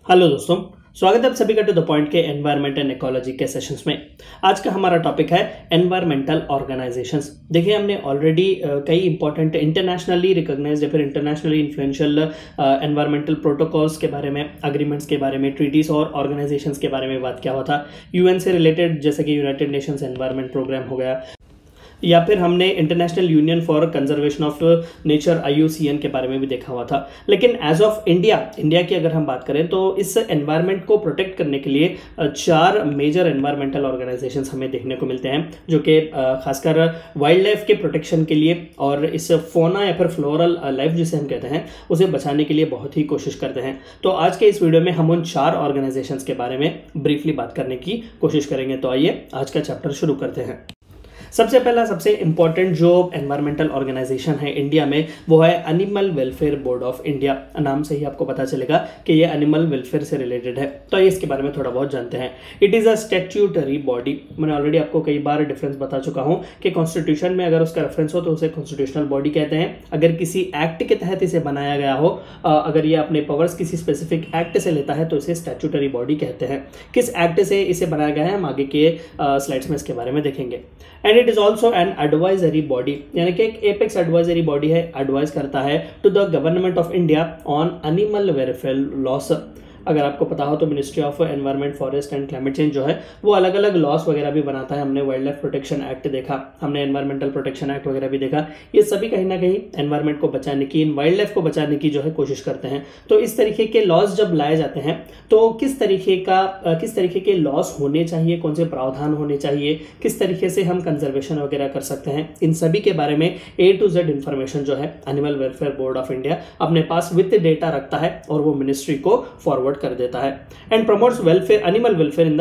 Hello दोस्तों, स्वागत है आप सभी का टू द पॉइंट के एनवायरमेंट एंड इकोलॉजी के सेशंस में। आज का हमारा टॉपिक है एनवायरमेंटल ऑर्गेनाइजेशंस। देखिए, हमने ऑलरेडी कई इंपॉर्टेंट इंटरनेशनली रिकॉग्नाइज्ड या फिर इंटरनेशनली इन्फ्लुएंशियल एनवायरमेंटल प्रोटोकॉल्स के बारे में, अग्रीमेंट्स के बारे में, ट्रीटीज और ऑर्गेनाइजेशंस के बारे में बात किया हुआ था। यूएन से रिलेटेड जैसे कि यूनाइटेड नेशंस एनवायरमेंट प्रोग्राम हो गया, या फिर हमने international union for conservation of nature IUCN के बारे में भी देखा हुआ था। लेकिन एज ऑफ इंडिया की अगर हम बात करें तो इस एनवायरनमेंट को प्रोटेक्ट करने के लिए 4 मेजर एनवायरमेंटल ऑर्गेनाइजेशंस हमें देखने को मिलते हैं, जो कि खासकर वाइल्ड लाइफ के प्रोटेक्शन के लिए और इस फोना या फिर फ्लोरल लाइफ जिसे हम कहते हैं उसे बचाने के लिए बहुत ही कोशिश करते हैं। तो आज के इस वीडियो में हम उन 4 ऑर्गेनाइजेशंस के बारे में ब्रीफली बात करने की कोशिश करेंगे। तो आइए आज का चैप्टर शुरू करते हैं। सबसे पहला, सबसे इंपॉर्टेंट जो एनवायरमेंटल ऑर्गेनाइजेशन है इंडिया में, वो है animal welfare board of India. नाम से ही आपको पता चलेगा कि ये एनिमल वेलफेयर से रिलेटेड है, तो ये इसके बारे में थोड़ा बहुत जानते हैं। It is a statutory body. मैंने ऑलरेडी आपको कई बार डिफरेंस बता चुका हूँ कि कॉन्स्टिट्यूशन में अगर उसका रेफरेंस हो तो उसे कॉन्स्टिट्यूशनल बॉडी कहते हैं। अगर किसी एक्ट के तहत इसे बनाया गया हो, अगर ये अपने पावर्स किसी स्पेसिफिक एक्ट से लेता है तो इसे स्टैट्यूटरी बॉडी कहते हैं। किस एक्ट से इसे बनाया गया है हम आगे के स्लाइड्स में इसके बारे में देखेंगे। And it is also an advisory body, यानी कि एक एपेक्स एडवाइजरी बॉडी है, एडवाइज करता है to the government of India on animal welfare laws. अगर आपको पता हो तो ministry of environment, forest and climate change जो है वो अलग अलग लॉस वगैरह भी बनाता है। हमने वाइल्ड लाइफ प्रोटेक्शन एक्ट देखा, हमने एनवायरमेंटल प्रोटेक्शन एक्ट वगैरह भी देखा। ये सभी कहीं ना कहीं एनवायरमेंट को बचाने की, वाइल्ड लाइफ को बचाने की जो है कोशिश करते हैं। तो इस तरीके के लॉस जब लाए जाते हैं तो किस तरीके के लॉस होने चाहिए, कौन से प्रावधान होने चाहिए, किस तरीके से हम कंजर्वेशन वगैरह कर सकते हैं, इन सभी के बारे में A to Z इंफॉर्मेशन जो है animal welfare board of India अपने पास विद डेटा रखता है और वो मिनिस्ट्री को फॉरवर्ड कर देता है। And promotes welfare, animal welfare in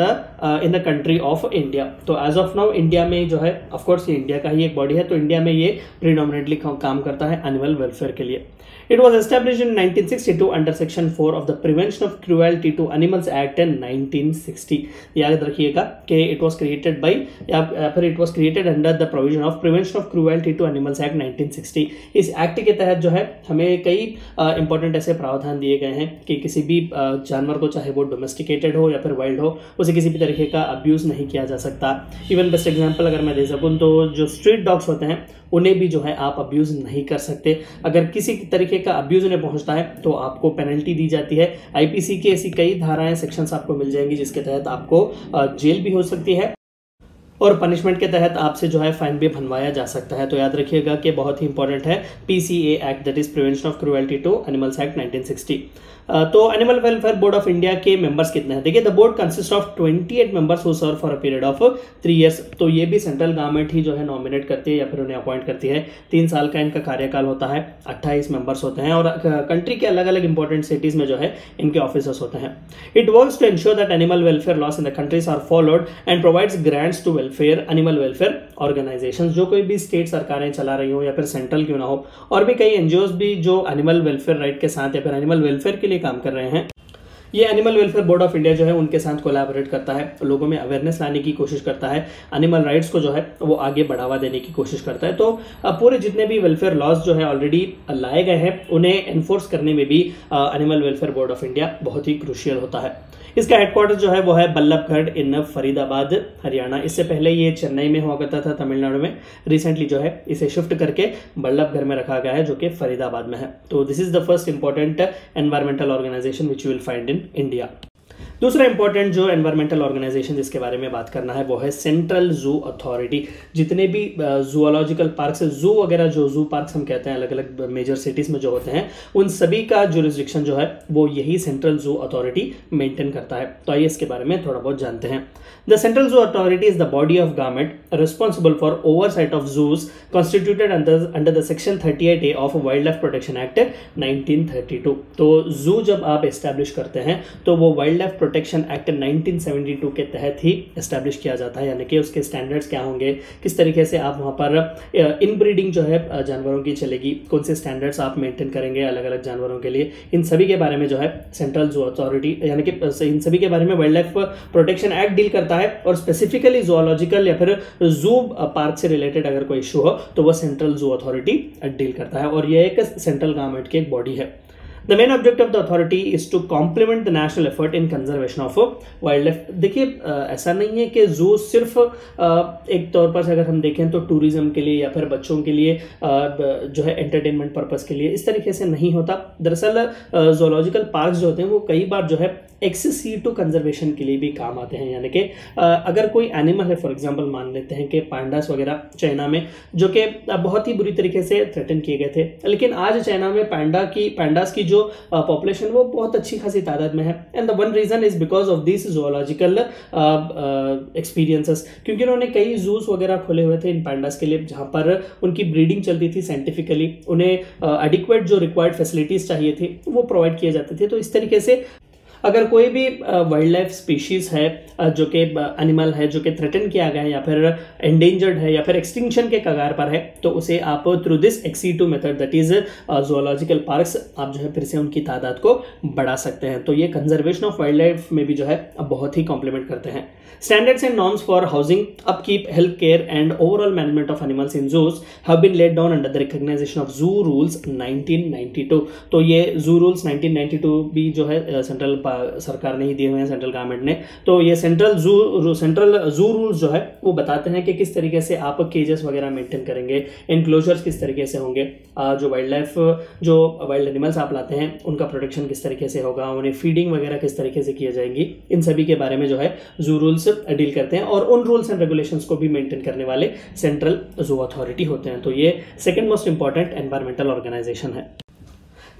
the country of India. तो एज ऑफ नाउ इंडिया में जो है, ऑफ कोर्स ये इंडिया का ही एक बॉडी है, तो इंडिया में ये प्रीडोमिनेटली काम करता है एनिमल वेलफेयर के लिए। It was established in 1962 under Section 4 of the Prevention of Cruelty to Animals Act in 1960। याद रखिएगा कि it was created by या फिर it was created under the provision of Prevention of Cruelty to Animals Act 1960। इस act के तहत जो है हमें कई इंपॉर्टेंट ऐसे प्रावधान दिए गए हैं कि किसी भी जानवर को, चाहे वो डोमेस्टिकेटेड हो या फिर वाइल्ड हो, उसे किसी भी तरीके का अब्यूज़ नहीं किया जा सकता। इवन बेस्ट एग्जाम्पल अगर मैं दे सकूँ तो जो स्ट्रीट डॉग्स होते हैं उन्हें भी जो है आप अब्यूज़ नहीं कर सकते। अगर किसी तरीके का अब्यूज़ उन्हें पहुंचता है तो आपको पेनल्टी दी जाती है। IPC की ऐसी कई धाराएं, सेक्शंस आपको मिल जाएंगी जिसके तहत आपको जेल भी हो सकती है और पनिशमेंट के तहत आपसे जो है फाइन भी बनवाया जा सकता है। तो याद रखिएगा कि बहुत ही इंपॉर्टेंट है PCA act, that is prevention of cruelty to animals act 1960। तो animal welfare board of India के मेंबर्स कितने हैं? देखिए, the board consist of 28 members who serve for a period of 3 years. तो ये भी सेंट्रल गवर्नमेंट ही जो है नॉमिनेट करती है या फिर उन्हें अपॉइंट करती है। 3 साल का इनका कार्यकाल होता है, 28 मेंबर्स होते हैं और कंट्री के अलग अलग इंपॉर्टेंट सिटीज में जो है इनके ऑफिसर्स होते हैं। It works to ensure that animal welfare laws in the countries are followed and provides grants to welfare animal welfare organisations. जो कोई भी स्टेट सरकारें चला रही हो या फिर सेंट्रल क्यों ना हो, और भी कई NGOs भी जो एनिमल वेलफेयर राइट के साथ या फिर एनिमल वेलफेयर के लिए काम कर रहे हैं, ये animal welfare board of India जो है उनके साथ कोलैबोरेट करता है, लोगों में अवेयरनेस लाने की कोशिश करता है, एनिमल राइट्स को जो है वो आगे बढ़ावा देने की कोशिश करता है। तो पूरे जितने भी वेलफेयर लॉज जो है ऑलरेडी लाए गए हैं उन्हें एनफोर्स करने में भी animal welfare board of India बहुत ही क्रूशियल होता है। इसका हेडक्वार्टर जो है वो है बल्लभगढ़ इन फरीदाबाद, हरियाणा। इससे पहले ये चेन्नई में हुआ करता था, तमिलनाडु में। रिसेंटली जो है इसे शिफ्ट करके बल्लभगढ़ में रखा गया है जो कि फरीदाबाद में है। तो this is the first important environmental organisation which you will find in India. दूसरा इंपॉर्टेंट जो एनवायरमेंटल ऑर्गेनाइजेशन जिसके बारे में बात करना है वो है सेंट्रल जू अथॉरिटी। जितने भी जूलॉजिकल पार्क्स, जू वगैरह, जो जू पार्क्स हम कहते हैं अलग अलग मेजर सिटीज में जो होते हैं, उन सभी का जुरिस्डिक्शन जो है वो यही सेंट्रल जू अथॉरिटी मेंटेन करता है। तो आइए इसके बारे में थोड़ा बहुत जानते हैं। The central zoo authority is the body of government responsible for oversight of zoos constituted under the section 38A ऑफ वाइल्ड लाइफ प्रोटेक्शन एक्ट 1932। तो जू जब आप एस्टैब्लिश करते हैं तो वो वाइल्ड लाइफ प्रोटेक्शन एक्ट 1972 के तहत ही एस्टैब्लिश किया जाता है, यानी कि उसके स्टैंडर्ड्स क्या होंगे, किस तरीके से आप वहाँ पर इनब्रीडिंग जो है जानवरों की चलेगी, कौन से स्टैंडर्ड्स आप मेंटेन करेंगे अलग अलग जानवरों के लिए, इन सभी के बारे में जो है सेंट्रल जू अथॉरिटी यानी कि इन सभी के बारे में wild life protection act deal करता है। और स्पेसिफिकली जूलॉजिकल या फिर जू पार्क से रिलेटेड अगर कोई इशू हो तो वह सेंट्रल जू अथॉरिटी डील करता है, और यह एक सेंट्रल गवर्नमेंट की एक बॉडी है। The main object of the authority is to complement the national effort in conservation of wildlife। देखिए ऐसा नहीं है कि जू सिर्फ एक तौर पर अगर हम देखें तो टूरिज्म के लिए या फिर बच्चों के लिए जो है एंटरटेनमेंट पर्पस के लिए, इस तरीके से नहीं होता। दरअसल जूलॉजिकल पार्क्स जो होते हैं वो कई बार जो है एक्सेसिव कंजर्वेशन के लिए भी काम आते हैं, यानी कि अगर कोई एनिमल है, फॉर एग्जांपल मान लेते हैं कि पांडास वगैरह चाइना में जो कि बहुत ही बुरी तरीके से थ्रेटन किए गए थे, लेकिन आज चाइना में पांडास की जो पॉपुलेशन वो बहुत अच्छी खासी तादाद में है। And the one reason is because of this zoological experiences, क्योंकि उन्होंने कई जूस वगैरह खोले हुए थे इन पांडास के लिए जहां पर उनकी ब्रीडिंग चलती थी साइंटिफिकली, उन्हें एडिक्वेट जो रिक्वायर्ड फैसिलिटीज चाहिए थी वो प्रोवाइड किए जाते थे। तो इस तरीके से अगर कोई भी वाइल्ड लाइफ स्पीशीज है जो कि एनिमल है जो कि थ्रेटन किया गया है या फिर एंडेंजर्ड है या फिर एक्सटिंक्शन के कगार पर है, तो उसे आप थ्रू दिस एक्सी2 method that is zoological parks आप जो है फिर से उनकी तादाद को बढ़ा सकते हैं। तो ये कंजर्वेशन ऑफ वाइल्ड लाइफ में भी जो है बहुत ही कॉम्प्लीमेंट करते हैं। Standards and norms for housing, upkeep, health care and overall management of animals in zoos have been laid down under the recognition of Zoo Rules 1992। तो ये Zoo Rules 1992 भी जो है सेंट्रल सरकार ने ही दिए हुए हैं, सेंट्रल गवर्नमेंट ने। तो ये सेंट्रल जू रूल्स जो है वो बताते हैं कि किस तरीके से आप केजेस वगैरह मेंटेन करेंगे, इनक्लोजर्स किस तरीके से होंगे, जो वाइल्ड एनिमल्स आप लाते हैं उनका प्रोटेक्शन किस तरीके से होगा, उन्हें फीडिंग वगैरह किस तरीके से की जाएगी, इन सभी के बारे में जो है जू रूल्स डील करते हैं। और उन रूल्स एंड रेगुलेशंस को भी मेंटेन करने वाले सेंट्रल जू अथॉरिटी होते हैं। तो ये second most important environmental organisation है।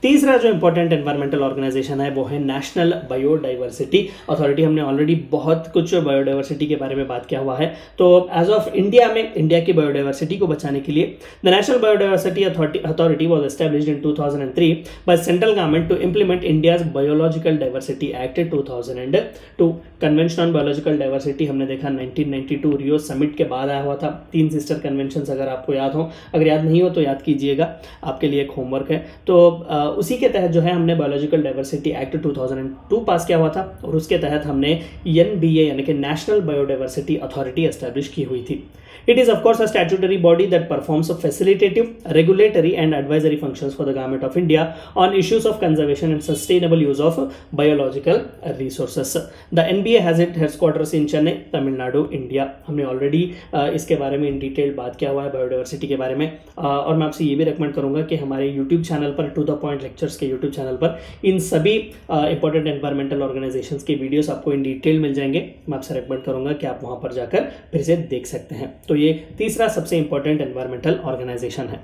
तीसरा जो इंपॉर्टेंट एनवायरमेंटल ऑर्गेनाइजेशन है वो है नेशनल बायोडाइवर्सिटी अथॉरिटी। हमने ऑलरेडी बहुत कुछ बायोडाइवर्सिटी के बारे में बात किया हुआ है। तो एज ऑफ इंडिया में इंडिया की बायोडाइवर्सिटी को बचाने के लिए the national biodiversity authority was established in 2003 by central government to implement India's biological diversity act 2002। Convention on biological diversity हमने देखा 1992 रियो समिट के बाद आया हुआ था। 3 सिस्टर कन्वेंशन अगर आपको याद हो, अगर याद नहीं हो तो याद कीजिएगा, आपके लिए एक होमवर्क है। तो उसी के तहत जो है हमने बायोलॉजिकल डाइवर्सिटी एक्ट 2002 पास किया हुआ था और उसके तहत हमने एनबीए यानी कि नेशनल बायोडाइवर्सिटी अथॉरिटी एस्टैब्लिश की हुई थी। It is of course a statutory body that performs a facilitative, regulatory and advisory functions for the government of India on issues of conservation and sustainable use of biological resources. The NBA has its headquarters in Chennai, Tamil Nadu, India। हमने already इसके बारे में in detail बात किया हुआ है biodiversity के बारे में। और मैं आपसे ये भी रिकमेंड करूंगा कि हमारे यूट्यूब चैनल पर टू द पॉइंट लेक्चर्स के यूट्यूब चैनल पर इन सभी इंपॉर्टेंट एनवायरमेंटल ऑर्गेनाइजेशंस के वीडियोस आपको इन डिटेल मिल जाएंगे। मैं आपसे रिकमेंड करूंगा कि आप वहां पर जाकर फिर से देख सकते हैं। तो ये तीसरा सबसे इंपॉर्टेंट एनवायरमेंटल ऑर्गेनाइजेशन है।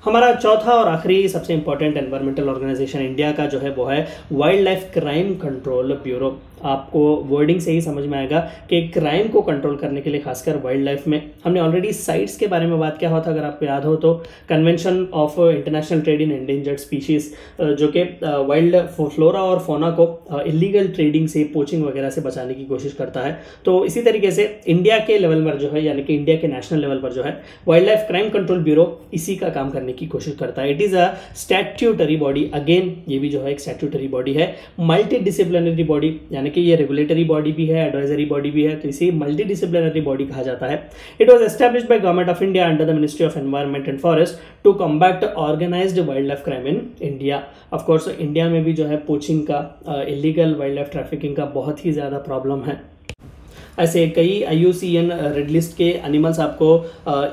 हमारा चौथा और आखिरी सबसे इंपॉर्टेंट एनवायरमेंटल ऑर्गेनाइजेशन इंडिया का जो है वो है wild life crime control bureau. आपको वर्डिंग से ही समझ में आएगा कि क्राइम को कंट्रोल करने के लिए खासकर वाइल्ड लाइफ में हमने ऑलरेडी साइट्स के बारे में बात किया हुआ था। अगर आपको याद हो तो convention of international trade in endangered species जो कि वाइल्ड फ्लोरा और फोना को इलीगल ट्रेडिंग से, पोचिंग वगैरह से बचाने की कोशिश करता है। तो इसी तरीके से इंडिया के लेवल पर जो है यानी कि इंडिया के नेशनल लेवल पर जो है wild life crime control bureau इसी का काम करने की कोशिश करता है। It is a statutory body. Again ये भी जो है एक स्टैट्यूटरी बॉडी है, मल्टी डिसिप्लिनरी बॉडी, यानी कि ये रेगुलेटरी बॉडी भी है, एडवाइजरी बॉडी भी है, तो इसे मल्टी डिसिप्लिनरी बॉडी कहा जाता है। It was established by government of India under the ministry of environment and forest to combat organised wild life crime in India. Of course India में भी जो है पोचिंग का, इलीगल वाइल्ड लाइफ ट्रैफिकिंग का बहुत ही ज़्यादा प्रॉब्लम है। ऐसे कई IUCN रेड लिस्ट के एनिमल्स आपको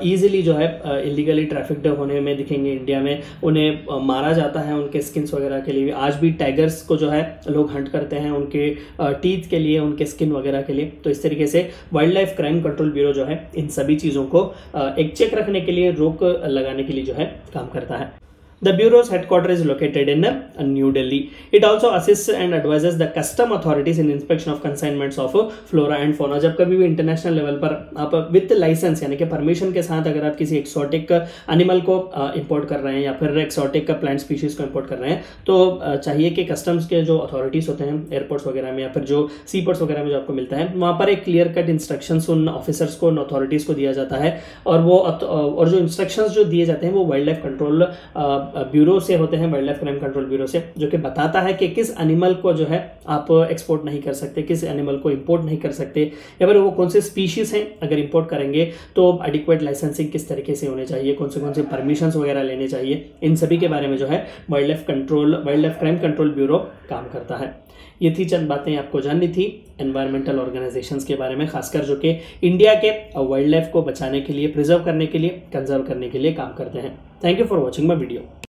ईजिली जो है इलीगली ट्रैफिक्ड होने में दिखेंगे इंडिया में। उन्हें मारा जाता है उनके स्किन्स वगैरह के लिए। आज भी टाइगर्स को जो है लोग हंट करते हैं उनके टीथ के लिए, उनके स्किन वगैरह के लिए। तो इस तरीके से wild life crime control bureau जो है इन सभी चीज़ों को एक चेक रखने के लिए, रोक लगाने के लिए जो है काम करता है। The bureau's headquarters is located in New Delhi. It also assists and advises the custom authorities in inspection of consignments of flora and fauna. जब कभी भी इंटरनेशनल लेवल पर आप विद लाइसेंस यानी कि परमिशन के साथ अगर आप किसी एक्सोटिक एनिमल को इंपोर्ट कर रहे हैं या फिर एक्सोटिक प्लांट स्पीशीज को इंपोर्ट कर रहे हैं, तो चाहिए कि कस्टम्स के जो अथॉरिटीज़ होते हैं एयरपोर्ट्स वगैरह में या फिर जो सी पोर्ट्स वगैरह में जो आपको मिलता है, वहाँ पर एक क्लियर कट इंस्ट्रक्शंस उन ऑफिसर्स को, उन अथॉरिटीज़ को दिया जाता है। और जो इंस्ट्रक्शंस जो दिए जाते हैं वो वाइल्ड लाइफ कंट्रोल ब्यूरो से होते हैं, wild life crime control bureau से, जो कि बताता है कि किस एनिमल को जो है आप एक्सपोर्ट नहीं कर सकते, किस एनिमल को इंपोर्ट नहीं कर सकते, या फिर वो कौन से स्पीशीज हैं अगर इंपोर्ट करेंगे तो एडिक्वेट लाइसेंसिंग किस तरीके से होने चाहिए, कौन से परमिशंस वगैरह लेने चाहिए, इन सभी के बारे में जो है wild life crime control bureau काम करता है। ये थी चंद बातें आपको जाननी थी एनवायरमेंटल ऑर्गेनाइजेशंस के बारे में, खासकर जो कि इंडिया के वाइल्ड लाइफ को बचाने के लिए, प्रिजर्व करने के लिए, कंजर्व करने के लिए काम करते हैं। Thank you for watching my video.